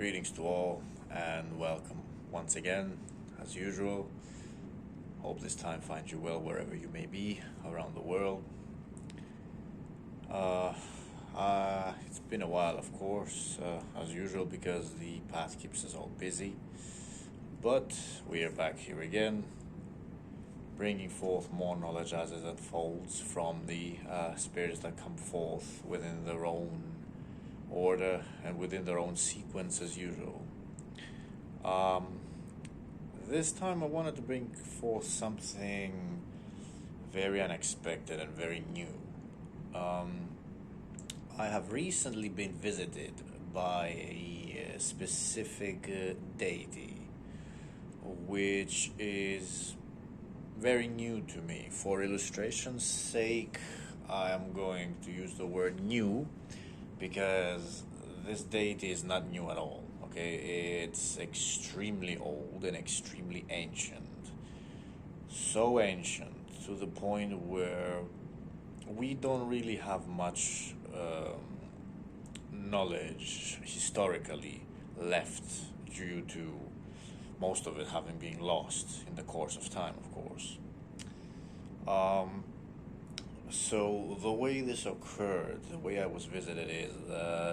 Greetings to all and welcome once again, as usual. Hope this time finds you well wherever you may be around the world. It's been a while, of course, as usual, because the path keeps us all busy. But we are back here again, bringing forth more knowledge as it unfolds from the spirits that come forth within their own order and within their own sequence as usual. This time I wanted to bring forth something very unexpected and very new. I have recently been visited by a specific deity, which is very new to me. For illustration's sake, I am going to use the word new because this deity is not new at all. Okay, it's extremely old and extremely ancient. So ancient to the point where we don't really have much knowledge historically left due to most of it having been lost in the course of time, of course. So the way this occurred, the way I was visited is,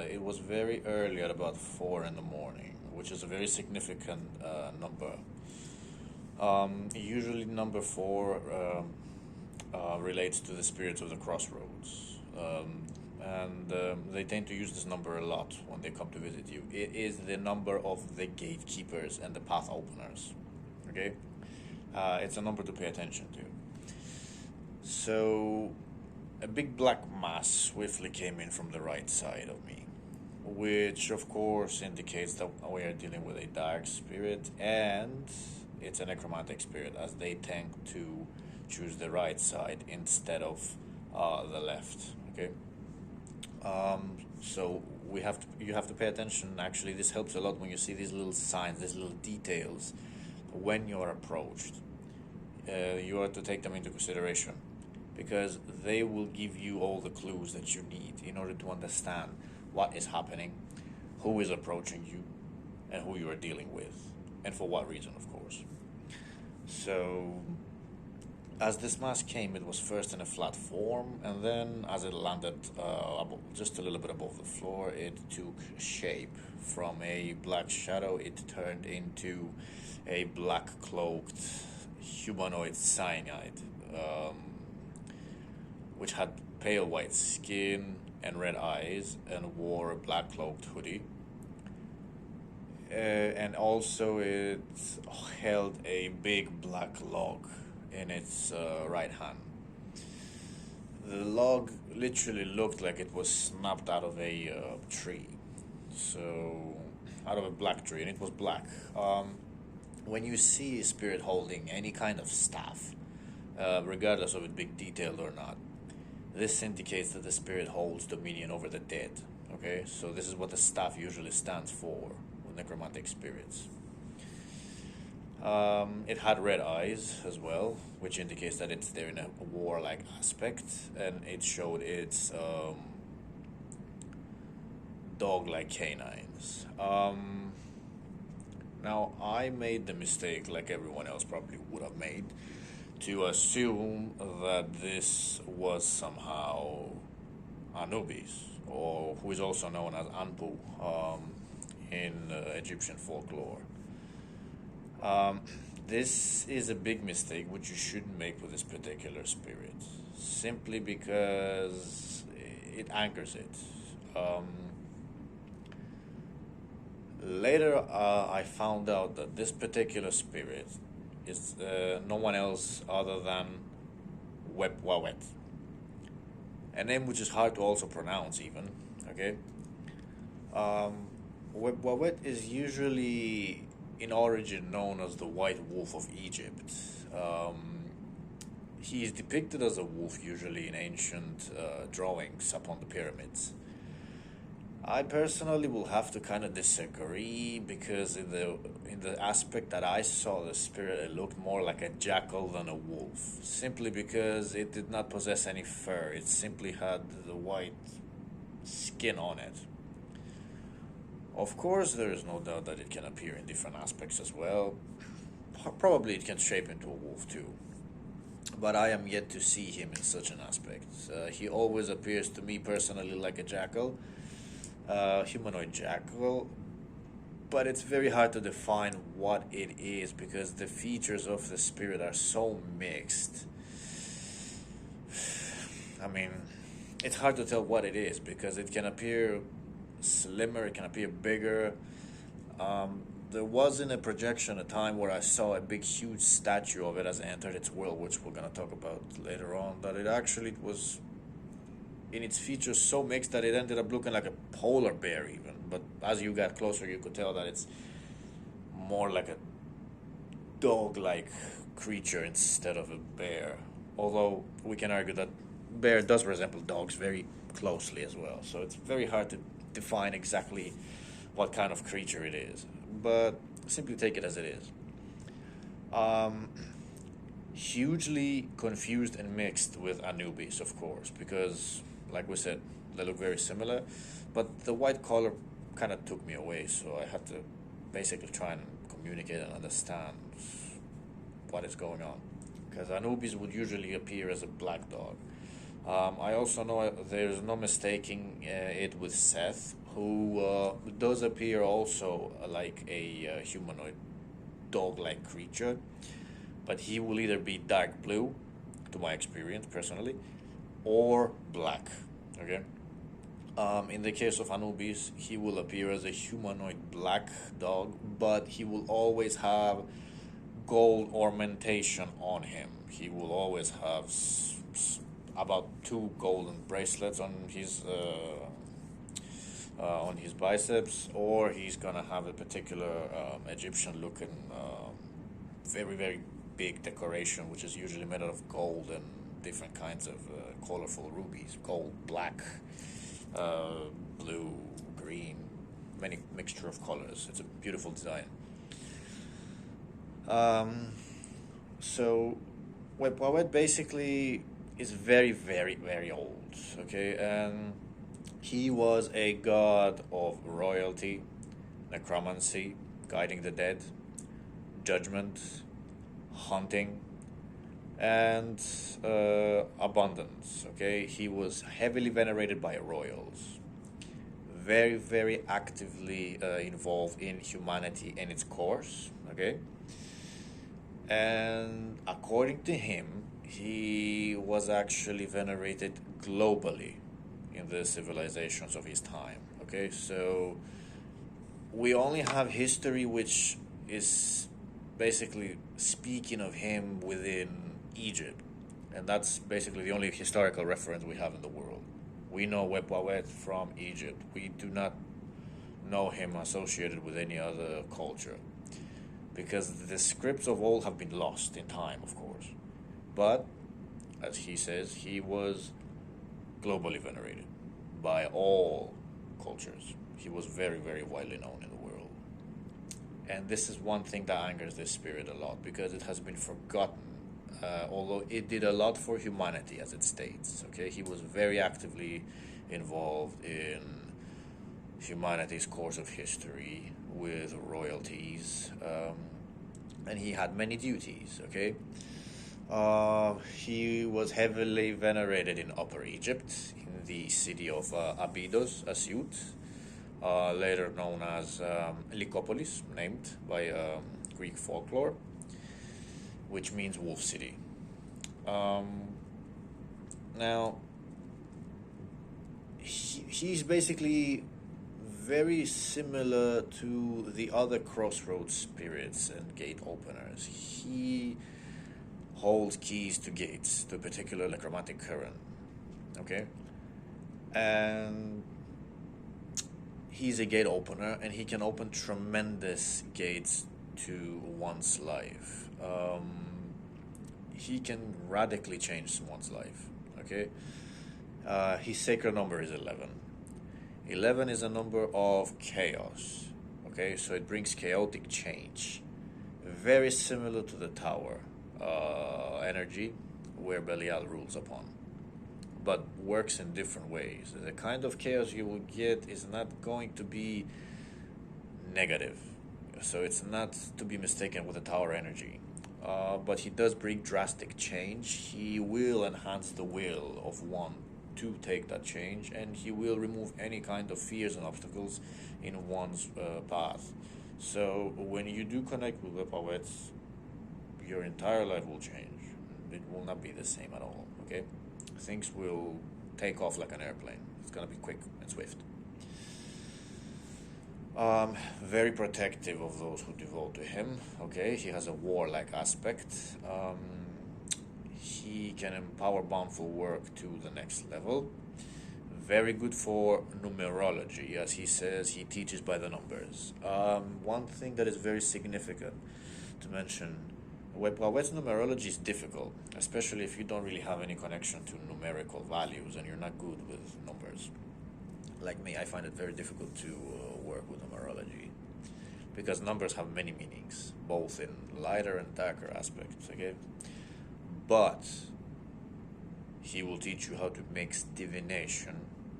it was very early at about 4 in the morning, which is a very significant number. Usually number 4 relates to the spirits of the crossroads. And they tend to use this number a lot when they come to visit you. It is the number of the gatekeepers and the path openers. Okay? It's a number to pay attention to. So, a big black mass swiftly came in from the right side of me, which of course indicates that we are dealing with a dark spirit, and it's a necromantic spirit, as they tend to choose the right side instead of the left. Okay. So you have to pay attention. Actually, this helps a lot when you see these little signs, these little details when you are approached. You are to take them into consideration, because they will give you all the clues that you need in order to understand what is happening, who is approaching you, and who you are dealing with, and for what reason, of course. So, as this mass came, it was first in a flat form, and then as it landed just a little bit above the floor, it took shape. From a black shadow, it turned into a black-cloaked humanoid cyanide, which had pale white skin and red eyes, and wore a black cloaked hoodie. And also it held a big black log in its right hand. The log literally looked like it was snapped out of a tree. So, out of a black tree, and it was black. When you see a spirit holding any kind of staff, regardless of it being detailed or not, this indicates that the spirit holds dominion over the dead. Okay, so this is what the staff usually stands for with necromantic spirits. It had red eyes as well, which indicates that it's there in a warlike aspect, and it showed its dog-like canines. Now, I made the mistake, like everyone else probably would have made, to assume that this was somehow Anubis, or who is also known as Anpu in Egyptian folklore. This is a big mistake which you shouldn't make with this particular spirit, simply because it anchors it. Later, I found out that this particular spirit is no one else other than Wepwawet, a name which is hard to also pronounce even. Okay. Wepwawet is usually in origin known as the White Wolf of Egypt. He is depicted as a wolf usually in ancient drawings upon the pyramids. I personally will have to kind of disagree, because in the aspect that I saw the spirit, it looked more like a jackal than a wolf, simply because it did not possess any fur. It simply had the white skin on it. Of course, there is no doubt that it can appear in different aspects as well. Probably it can shape into a wolf too. But I am yet to see him in such an aspect. He always appears to me personally like a jackal, humanoid jackal, but it's very hard to define what it is because the features of the spirit are so mixed. I mean, it's hard to tell what it is because it can appear slimmer, it can appear bigger. There was in a projection a time where I saw a big, huge statue of it as it entered its world, which we're gonna talk about later on. That it actually was in its features so mixed that it ended up looking like a polar bear, even. But as you got closer, you could tell that it's more like a dog-like creature instead of a bear. Although we can argue that bear does resemble dogs very closely as well, so it's very hard to define exactly what kind of creature it is, but simply take it as it is. Hugely confused and mixed with Anubis, of course, because, like we said, they look very similar, but the white color kind of took me away, so I had to basically try and communicate and understand what is going on, because Anubis would usually appear as a black dog. I also know there's no mistaking it with Seth, who does appear also like a humanoid dog-like creature, but he will either be dark blue, to my experience personally, or black. Okay. In the case of Anubis, he will appear as a humanoid black dog, but he will always have gold ornamentation on him. He will always have about 2 golden bracelets on his biceps, or he's gonna have a particular Egyptian-looking, very very big decoration, which is usually made out of gold and different kinds of colorful rubies, gold, black, blue, green, many mixture of colors. It's a beautiful design. So Wepwawet basically is very, very, very old, okay? And he was a god of royalty, necromancy, guiding the dead, judgment, hunting, and abundance, okay? He was heavily venerated by royals, very, very actively involved in humanity and its course, okay? And according to him, he was actually venerated globally in the civilizations of his time. Okay, so we only have history which is basically speaking of him within Egypt, and that's basically the only historical reference we have in the world. We know Wepwawet from Egypt. We do not know him associated with any other culture, because the scripts of old have been lost in time, of course. But, as he says, he was globally venerated by all cultures. He was very, very widely known in the world. And this is one thing that angers this spirit a lot, because it has been forgotten, although it did a lot for humanity, as it states. Okay, he was very actively involved in humanity's course of history with royalties, and he had many duties. Okay, he was heavily venerated in Upper Egypt, in the city of Abydos, Asyut, later known as Lycopolis, named by Greek folklore, which means Wolf City. Now, he's basically very similar to the other crossroads spirits and gate openers. He holds keys to gates, to a particular necromantic current. Okay? And he's a gate opener, and he can open tremendous gates to one's life. He can radically change someone's life. Okay? His sacred number is 11. 11 is a number of chaos. Okay, so it brings chaotic change. Very similar to the tower energy where Belial rules upon, but works in different ways. The kind of chaos you will get is not going to be negative. So it's not to be mistaken with the tower energy. But he does bring drastic change. He will enhance the will of one to take that change, and he will remove any kind of fears and obstacles in one's path. So when you do connect with Wepwawet, your entire life will change. It will not be the same at all, okay? Things will take off like an airplane. It's gonna be quick and swift. Very protective of those who devote to him, okay? He has a warlike aspect. He can empower bountiful work to the next level. Very good for numerology. As he says, he teaches by the numbers. One thing that is very significant to mention, Wepwawet's numerology is difficult, especially if you don't really have any connection to numerical values and you're not good with numbers. Like me, I find it very difficult to work with numerology because numbers have many meanings, both in lighter and darker aspects, okay? But he will teach you how to mix divination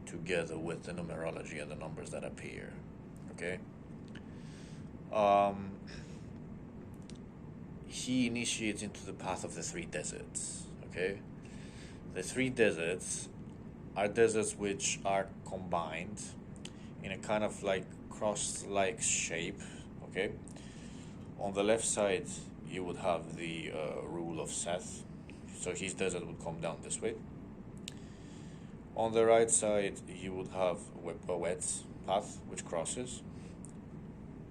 together with the numerology and the numbers that appear, okay? He initiates into the path of the three deserts, okay? The three deserts are deserts which are combined in a kind of like cross-like shape, okay? On the left side, you would have the rule of Seth, so his desert would come down this way. On the right side, you would have Wepwawet's path, which crosses,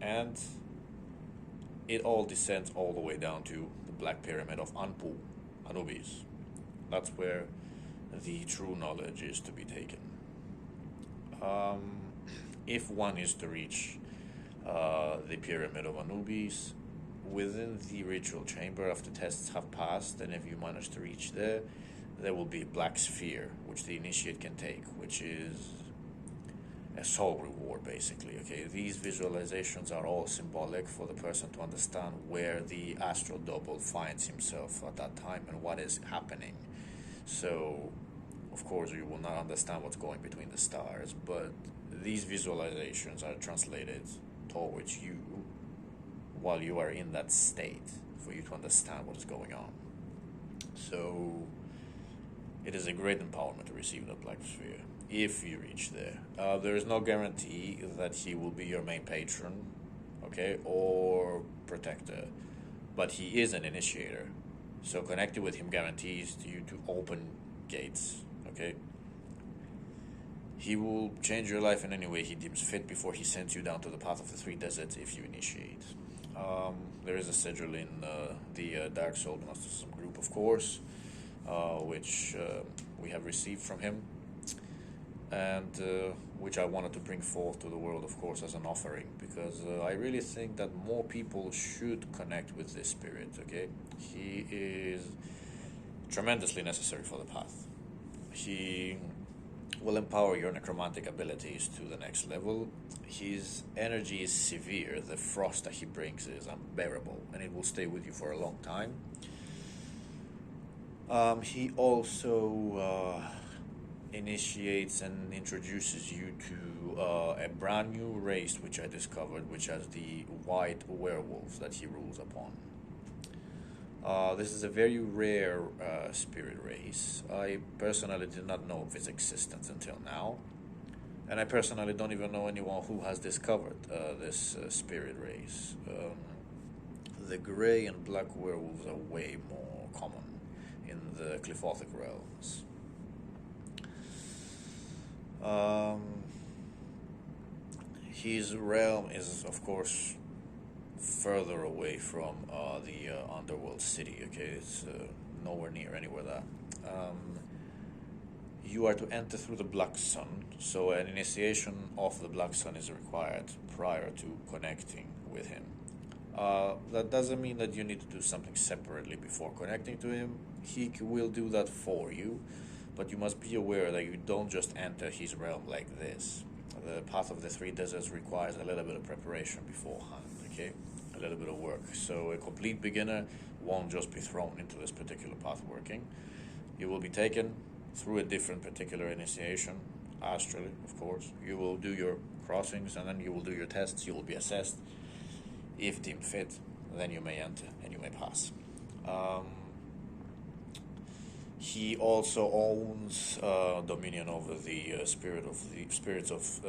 and it all descends all the way down to the Black Pyramid of Anpu, Anubis. That's where the true knowledge is to be taken. If one is to reach the Pyramid of Anubis within the ritual chamber after tests have passed, and if you manage to reach there, there will be a black sphere which the initiate can take, which is a soul reward, basically. Okay, these visualizations are all symbolic for the person to understand where the astral double finds himself at that time and what is happening. So, of course, you will not understand what's going between the stars, but these visualizations are translated towards you while you are in that state for you to understand what is going on. So, it is a great empowerment to receive the Black Sphere if you reach there. There is no guarantee that he will be your main patron, okay, or protector, but he is an initiator. So connecting with him guarantees you to open gates, okay? He will change your life in any way he deems fit before he sends you down to the path of the three deserts if you initiate. There is a schedule in the Dark Soul Gnosticism group, of course, which we have received from him, and which I wanted to bring forth to the world, of course, as an offering, because I really think that more people should connect with this spirit, okay? He is tremendously necessary for the path. He will empower your necromantic abilities to the next level. His energy is severe. The frost that he brings is unbearable, and it will stay with you for a long time. He also initiates and introduces you to a brand new race which I discovered, which has the white werewolves that he rules upon. This is a very rare spirit race. I personally did not know of its existence until now, and I personally don't even know anyone who has discovered this spirit race. The gray and black werewolves are way more common in the Clifothic realms. His realm is, of course, further away from the underworld city, okay? It's nowhere near anywhere there. You are to enter through the Black Sun, so an initiation of the Black Sun is required prior to connecting with him. That doesn't mean that you need to do something separately before connecting to him. He will do that for you, but you must be aware that you don't just enter his realm like this. The path of the three deserts requires a little bit of preparation beforehand, okay? A little bit of work. So a complete beginner won't just be thrown into this particular path working. You will be taken through a different particular initiation astrally, of course. You will do your crossings, and then you will do your tests. You will be assessed. If deemed fit, then you may enter and you may pass. He also owns dominion over the spirits of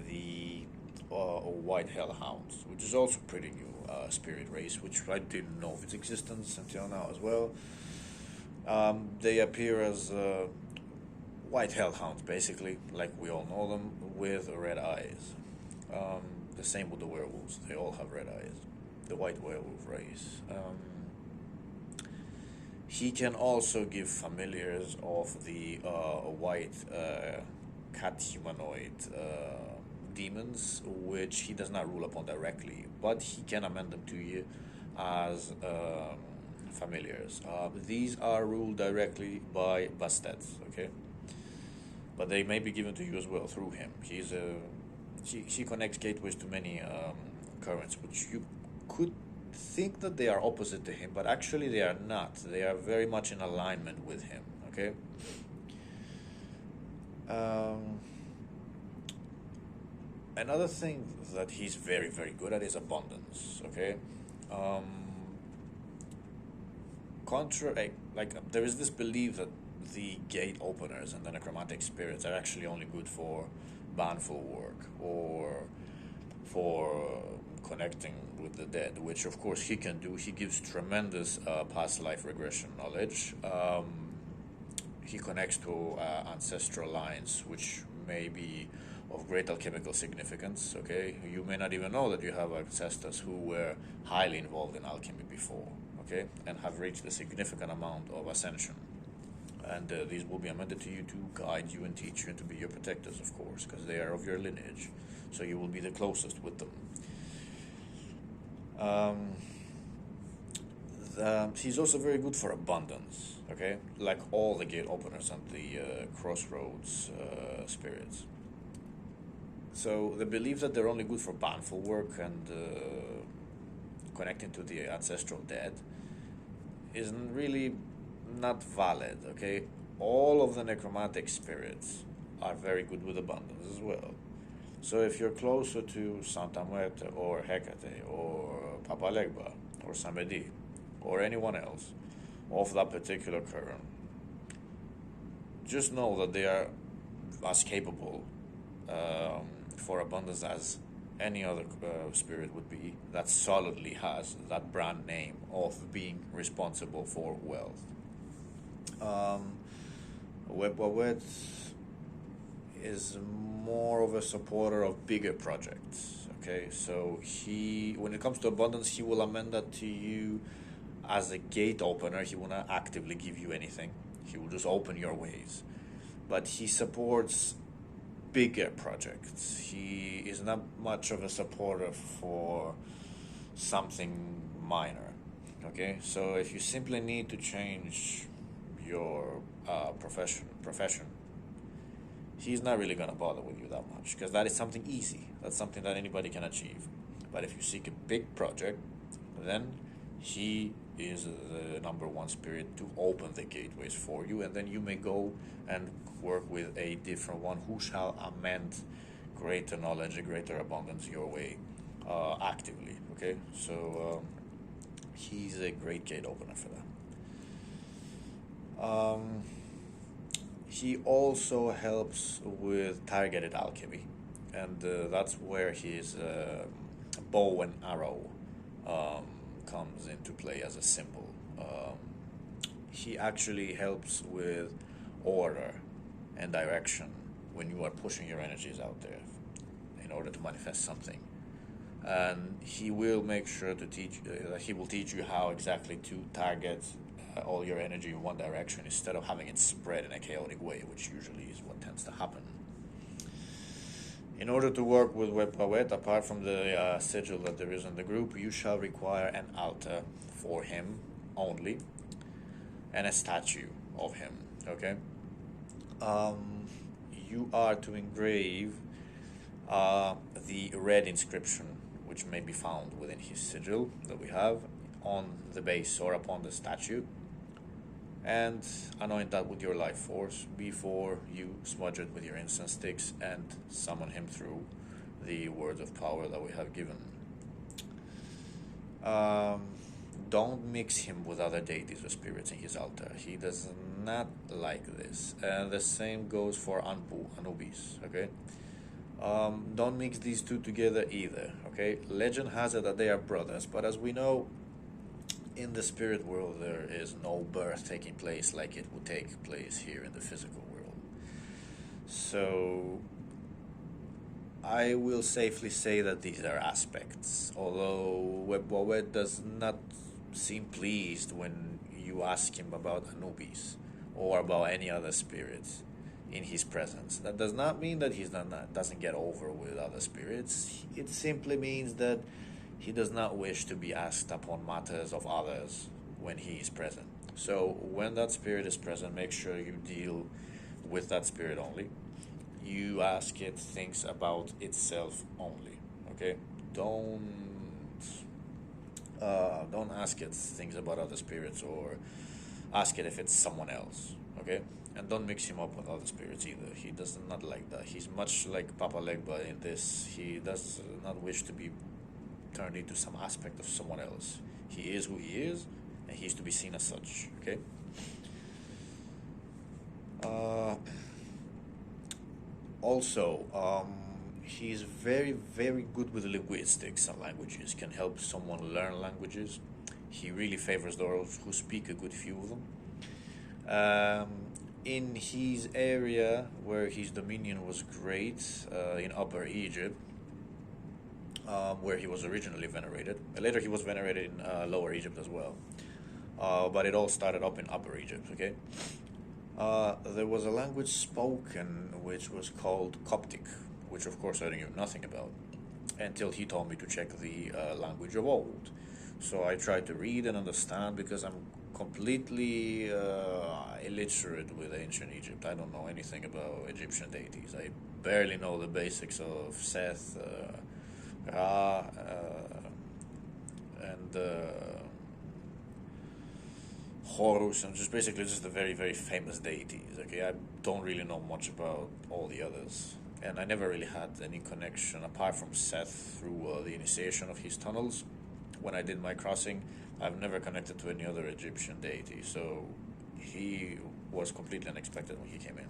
the white hellhounds, which is also pretty new spirit race, which I didn't know of its existence until now as well. They appear as white hellhounds, basically, like we all know them, with red eyes. The same with the werewolves; they all have red eyes. The white werewolf race. He can also give familiars of the white cat humanoid demons, which he does not rule upon directly, but he can amend them to you as familiars. These are ruled directly by Bastet, okay? But they may be given to you as well through him. He connects gateways to many currents, which you could think that they are opposite to him, but actually they are not. They are very much in alignment with him, okay? Another thing that he's very, very good at is abundance, okay? There is this belief that the gate openers and the necromantic spirits are actually only good for banful work or for connecting with the dead, which of course he can do. He gives tremendous past life regression knowledge. He connects to ancestral lines, which may be of great alchemical significance, okay? You may not even know that you have ancestors who were highly involved in alchemy before, okay? And have reached a significant amount of ascension. And these will be amended to you to guide you and teach you and to be your protectors, of course, because they are of your lineage. So you will be the closest with them. He's also very good for abundance, okay? Like all the gate openers and the crossroads spirits. So the belief that they're only good for banful work and connecting to the ancestral dead is really not valid, okay? All of the necromantic spirits are very good with abundance as well. So if you're closer to Santa Muerte or Hecate or Papa Legba or Samedi or anyone else of that particular current, just know that they are as capable for abundance as any other spirit would be that solidly has that brand name of being responsible for wealth. Wepwawet is more of a supporter of bigger projects, okay? So when it comes to abundance, he will amend that to you as a gate opener. He will not actively give you anything. He will just open your ways. But he supports bigger projects. He is not much of a supporter for something minor, okay? So if you simply need to change your profession, he's not really going to bother with you that much, because that is something easy. That's something that anybody can achieve. But if you seek a big project, then he is the number one spirit to open the gateways for you, and then you may go and work with a different one who shall amend greater knowledge, a greater abundance your way actively, okay? So he's a great gate opener for that. He also helps with targeted alchemy, and that's where his bow and arrow comes into play as a symbol. He actually helps with order and direction when you are pushing your energies out there in order to manifest something. And he will make sure to teach, he will teach you how exactly to target all your energy in one direction instead of having it spread in a chaotic way, which usually is what tends to happen. In order to work with Wepwawet, apart from the sigil that there is in the group, you shall require an altar for him only and a statue of him, okay? You are to engrave the red inscription, which may be found within his sigil that we have, on the base or upon the statue. and anoint that with your life force before you smudge it with your incense sticks and summon him through the words of power that we have given. Um, don't mix him with other deities or spirits in his altar. He does not like this. And the same goes for Anpu, Anubis, okay? Don't mix these two together either, okay? Legend has it that they are brothers, but as we know, in the spirit world, there is no birth taking place like it would take place here in the physical world. So I will safely say that these are aspects, although Wepwawet does not seem pleased when you ask him about Anubis or about any other spirits in his presence. That does not mean that he doesn't get over with other spirits. It simply means that he does not wish to be asked upon matters of others when he is present. So when that spirit is present, make sure you deal with that spirit only. You ask it things about itself only. Okay, don't ask it things about other spirits, or ask it if it's someone else. Okay, and don't mix him up with other spirits either. He does not like that. He's much like Papa Legba in this. He does not wish to be turned into some aspect of someone else. He is who he is, and he is to be seen as such. Okay. Also, he's very, very good with linguistics and languages. Can help someone learn languages. He really favors those who speak a good few of them. In his area where his dominion was great, in Upper Egypt, where he was originally venerated. Later he was venerated in Lower Egypt as well. But it all started up in Upper Egypt, okay? There was a language spoken which was called Coptic, which of course I knew nothing about, until he told me to check the language of old. So I tried to read and understand, because I'm completely illiterate with ancient Egypt. I don't know anything about Egyptian deities. I barely know the basics of Seth, Ra, and Horus, and just basically just the very, very famous deities. Okay, I don't really know much about all the others, and I never really had any connection apart from Seth through the initiation of his tunnels. When I did my crossing, I've never connected to any other Egyptian deity, so he was completely unexpected when he came in.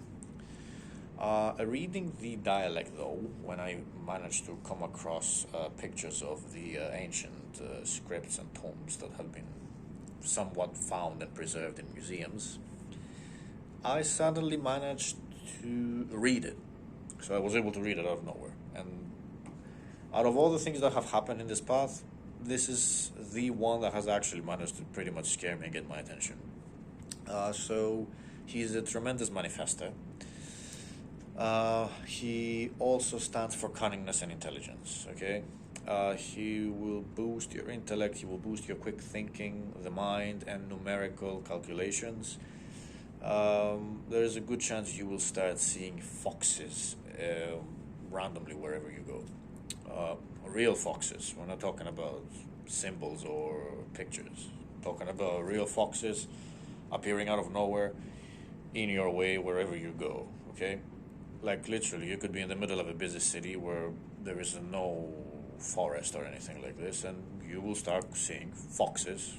Reading the dialect, though, when I managed to come across pictures of the ancient scripts and tomes that have been somewhat found and preserved in museums, I suddenly managed to read it. So I was able to read it out of nowhere. And out of all the things that have happened in this path, this is the one that has actually managed to pretty much scare me and get my attention. So he's a tremendous manifester. He also stands for cunningness and intelligence, okay? He will boost your intellect, he will boost your quick thinking, the mind, and numerical calculations. There is a good chance you will start seeing foxes randomly wherever you go. Real foxes. We're not talking about symbols or pictures. We're talking about real foxes appearing out of nowhere in your way wherever you go, okay? Like literally, you could be in the middle of a busy city where there is no forest or anything like this, and you will start seeing foxes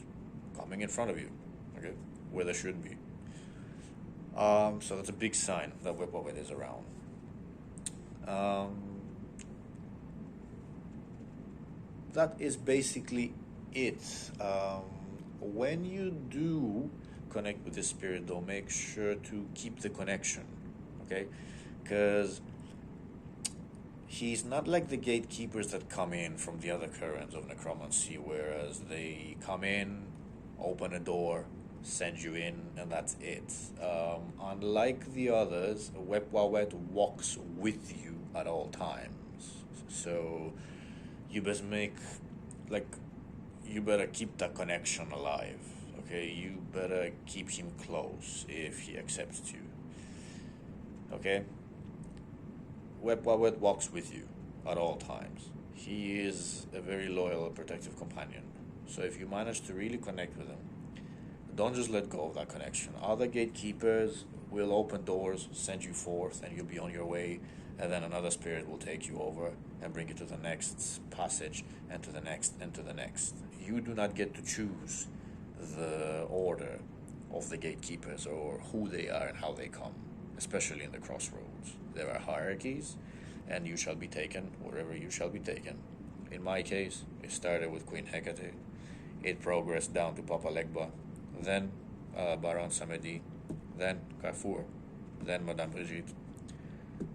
coming in front of you, okay, where there should be. So that's a big sign that Wepwawet is around. That is basically it. When you do connect with the spirit, though, make sure to keep the connection, okay? Because he's not like the gatekeepers that come in from the other currents of necromancy, whereas they come in, open a door, send you in, and that's it. Unlike the others, Wepwawet walks with you at all times. So you best you better keep that connection alive, okay? You better keep him close if he accepts you, okay? Wepwawet walks with you at all times. He is a very loyal and protective companion. So if you manage to really connect with him, Don't just let go of that connection. Other gatekeepers will open doors, send you forth, and you'll be on your way, and then another spirit will take you over and bring you to the next passage, and to the next, and to the next. You do not get to choose the order of the gatekeepers or who they are and how they come, especially in the crossroads. There are hierarchies, and you shall be taken wherever you shall be taken. In my case, it started with Queen Hecate, it progressed down to Papa Legba, then Baron Samedi, then Carrefour, then Madame Brigitte,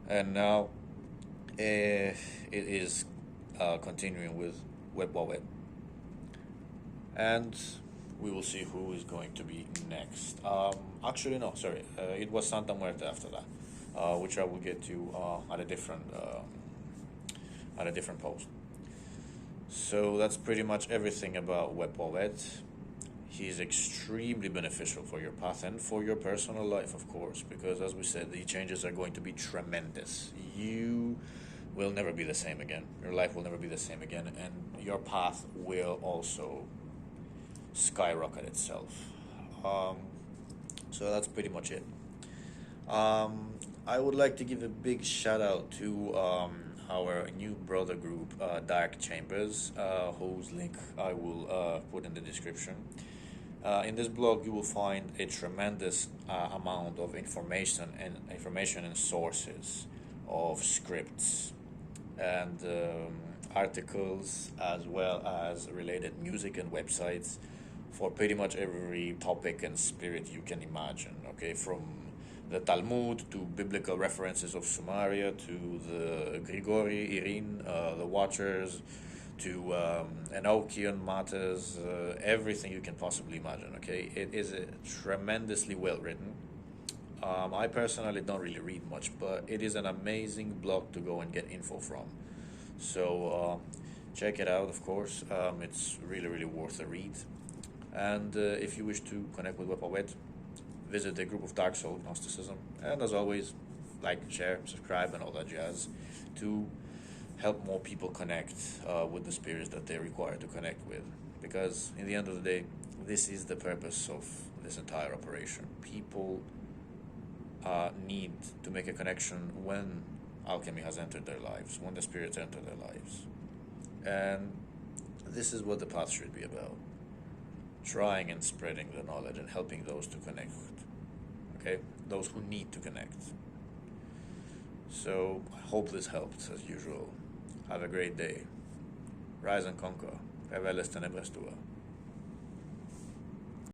and now it is continuing with Wepwawet. And we will see who is going to be next. Actually, no, sorry. It was Santa Muerte after that, which I will get to at a different post. So that's pretty much everything about Wepwawet. He's extremely beneficial for your path and for your personal life, of course, because as we said, the changes are going to be tremendous. You will never be the same again. Your life will never be the same again, and your path will also skyrocket itself. So that's pretty much it. I would like to give a big shout out to our new brother group, Dark ChaimberZ, whose link I will put in the description. In this blog, you will find a tremendous amount of information and sources of scripts and articles, as well as related music and websites for pretty much every topic and spirit you can imagine. Okay, from the Talmud to biblical references of Sumeria to the Grigori, Irin, the Watchers, to Enochian matters, everything you can possibly imagine. Okay, it is tremendously well written. I personally don't really read much, but it is an amazing blog to go and get info from. So check it out, of course. It's really worth a read. And if you wish to connect with Wepwawet, visit the group of Dark Soul Gnosticism. And as always, like, share, subscribe, and all that jazz to help more people connect with the spirits that they require to connect with. Because in the end of the day, this is the purpose of this entire operation. People need to make a connection when alchemy has entered their lives, when the spirits enter their lives. And this is what the path should be about. Trying and spreading the knowledge and helping those to connect. Okay? Those who need to connect. So, I hope this helped, as usual. Have a great day. Rise and conquer. Reveles tenebres tua.